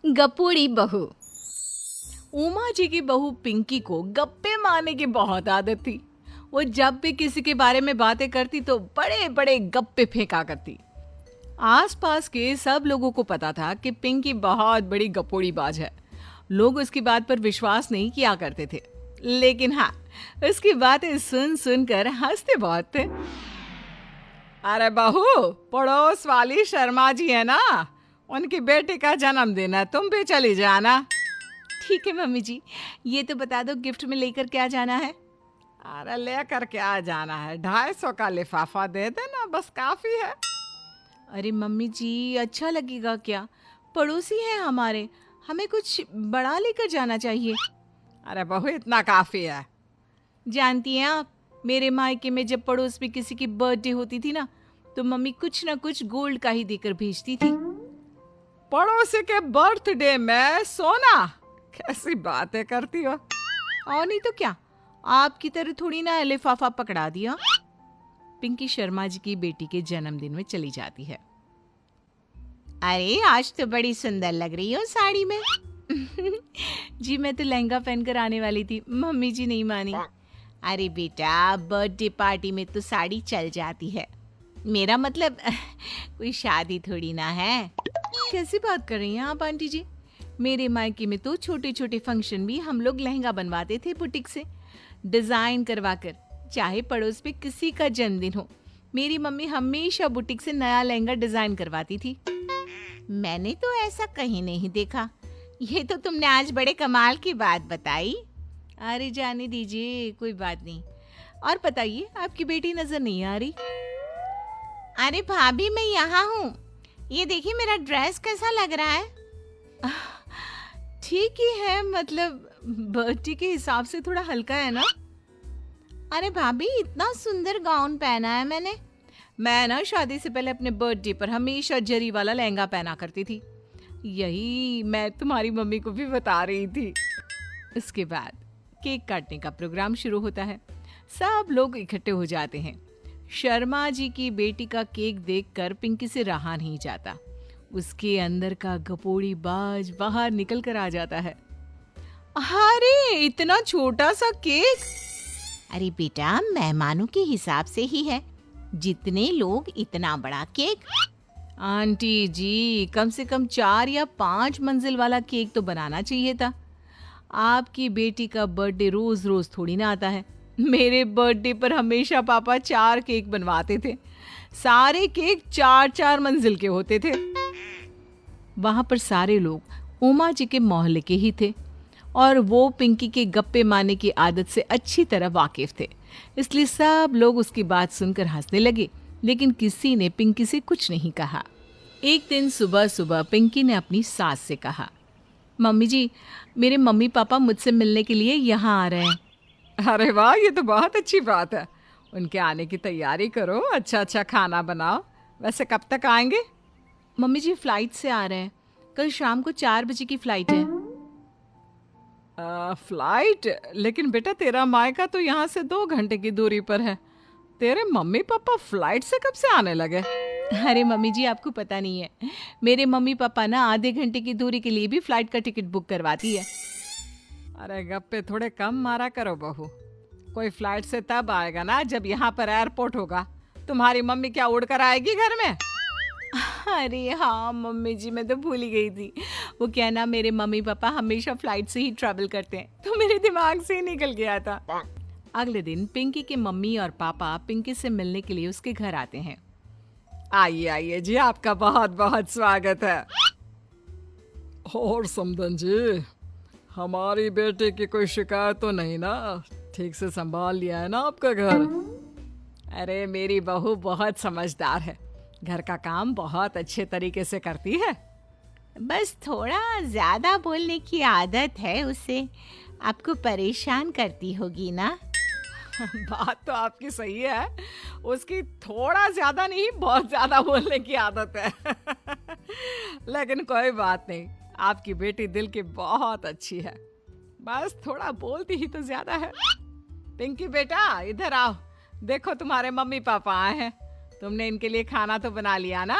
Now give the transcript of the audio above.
गपोड़ी बहू। उमा जी की बहू पिंकी को गप्पे मारने की बहुत आदत थी। वो जब भी किसी के बारे में बातें करती तो बड़े बड़े गप्पे फेंका करती। आसपास के सब लोगों को पता था कि पिंकी बहुत बड़ी गपोड़ी बाज है। लोग उसकी बात पर विश्वास नहीं किया करते थे, लेकिन हाँ, उसकी बातें सुन सुनकर हंसते बहुत थे। अरे बहू, पड़ोस वाली शर्मा जी है ना, उनकी बेटी का जन्मदिन है, तुम भी चली जाना। ठीक है मम्मी जी, ये तो बता दो गिफ्ट में लेकर क्या जाना है। अरे लेकर क्या जाना है, 250 का लिफाफा दे देना, बस काफी है। अरे मम्मी जी, अच्छा लगेगा क्या? पड़ोसी हैं हमारे, हमें कुछ बड़ा लेकर जाना चाहिए। अरे बहू, इतना काफी है। जानती हैं आप, मेरे मायके में जब पड़ोस में किसी की बर्थडे होती थी ना, तो मम्मी कुछ ना कुछ गोल्ड का ही देकर भेजती थी। पड़ोसी के बर्थडे में सोना? कैसी बातें करती हो। और नहीं तो क्या, आपकी तरह थोड़ी ना लिफाफा पकड़ा दिया। पिंकी शर्मा जी की बेटी के जन्मदिन में चली जाती है। अरे आज तो बड़ी सुंदर लग रही हो साड़ी में। जी मैं तो लहंगा पहनकर आने वाली थी, मम्मी जी नहीं मानी। अरे बेटा, बर्थडे पार्टी में तो साड़ी चल जाती है, मेरा मतलब कोई शादी थोड़ी ना है। कैसी बात कर रही हैं आप आंटी जी? मेरे मायके में तो छोटे छोटे फंक्शन भी हम लोग लहंगा बनवाते थे बुटीक से, डिजाइन करवाकर। चाहे पड़ोस पे किसी का जन्मदिन हो, मेरी मम्मी हमेशा बुटीक से नया लहंगा डिजाइन करवाती थी। मैंने तो ऐसा कहीं नहीं देखा, ये तो तुमने आज बड़े कमाल की बात बताई। अरे जाने दीजिए, कोई बात नहीं। और बताइए, आपकी बेटी नजर नहीं आ रही। अरे भाभी, मैं यहाँ हूँ, ये देखिए मेरा ड्रेस कैसा लग रहा है। ठीक ही है, मतलब बर्थडे के हिसाब से थोड़ा हल्का है ना। अरे भाभी, इतना सुंदर गाउन पहना है मैंने। मैं ना शादी से पहले अपने बर्थडे पर हमेशा जरी वाला लहंगा पहना करती थी, यही मैं तुम्हारी मम्मी को भी बता रही थी। इसके बाद केक काटने का प्रोग्राम शुरू होता है। सब लोग इकट्ठे हो जाते हैं। शर्मा जी की बेटी का केक देखकर पिंकी से रहा नहीं जाता। उसके अंदर का गपोड़ी बाज बाहर निकल कर आ जाता है। अरे इतना छोटा सा केक! अरे बेटा, मेहमानों के हिसाब से ही है, जितने लोग इतना बड़ा केक। आंटी जी, कम से कम 4 या 5 मंजिल वाला केक तो बनाना चाहिए था। आपकी बेटी का बर्थडे रोज रोज थोड़ी ना आता है। मेरे बर्थडे पर हमेशा पापा 4 केक बनवाते थे, सारे केक 4-4 मंजिल के होते थे। वहां पर सारे लोग उमा जी के मोहल्ले के ही थे और वो पिंकी के गप्पे मारने की आदत से अच्छी तरह वाकिफ थे, इसलिए सब लोग उसकी बात सुनकर हंसने लगे, लेकिन किसी ने पिंकी से कुछ नहीं कहा। एक दिन सुबह सुबह पिंकी ने अपनी सास से कहा, मम्मी जी, मेरे मम्मी पापा मुझसे मिलने के लिए यहाँ आ रहे हैं। अरे वाह, ये तो बहुत अच्छी बात है। उनके आने की तैयारी करो, अच्छा अच्छा खाना बनाओ। वैसे कब तक आएंगे? मम्मी जी फ्लाइट से आ रहे हैं, कल शाम को 4 बजे की फ्लाइट है। फ्लाइट? लेकिन बेटा, तेरा मायका तो यहाँ से 2 घंटे की दूरी पर है। तेरे मम्मी पापा फ्लाइट से कब से आने लगे? अरे मम्मी जी, आपको पता नहीं है, मेरे मम्मी पापा ना आधे घंटे की दूरी के लिए भी फ्लाइट का टिकट बुक करवाती है। अरे गप्पे थोड़े कम मारा करो बहू, कोई फ्लाइट से तब आएगा ना जब यहाँ पर एयरपोर्ट होगा। तुम्हारी मम्मी क्या उड़कर आएगी घर में? अरे हाँ मम्मी जी, मैं तो भूल ही गई थी। वो क्या ना, मेरे मम्मी पापा हमेशा फ्लाइट से ही ट्रैवल करते हैं, तो मेरे दिमाग से ही निकल गया था। अगले दिन पिंकी के मम्मी और पापा पिंकी से मिलने के लिए उसके घर आते हैं। आइए आइए जी, आपका बहुत बहुत स्वागत है। और समदन जी, हमारी बेटे की कोई शिकायत तो नहीं ना? ठीक से संभाल लिया है ना आपका घर? अरे मेरी बहू बहुत समझदार है, घर का काम बहुत अच्छे तरीके से करती है। बस थोड़ा ज्यादा बोलने की आदत है उसे, आपको परेशान करती होगी ना? बात तो आपकी सही है, उसकी थोड़ा ज्यादा नहीं बहुत ज्यादा बोलने की आदत है। लेकिन कोई बात नहीं, आपकी बेटी दिल की बहुत अच्छी है, बस थोड़ा बोलती ही तो ज्यादा है। पिंकी बेटा, इधर आओ, देखो तुम्हारे मम्मी पापा आए हैं, तुमने इनके लिए खाना तो बना लिया ना?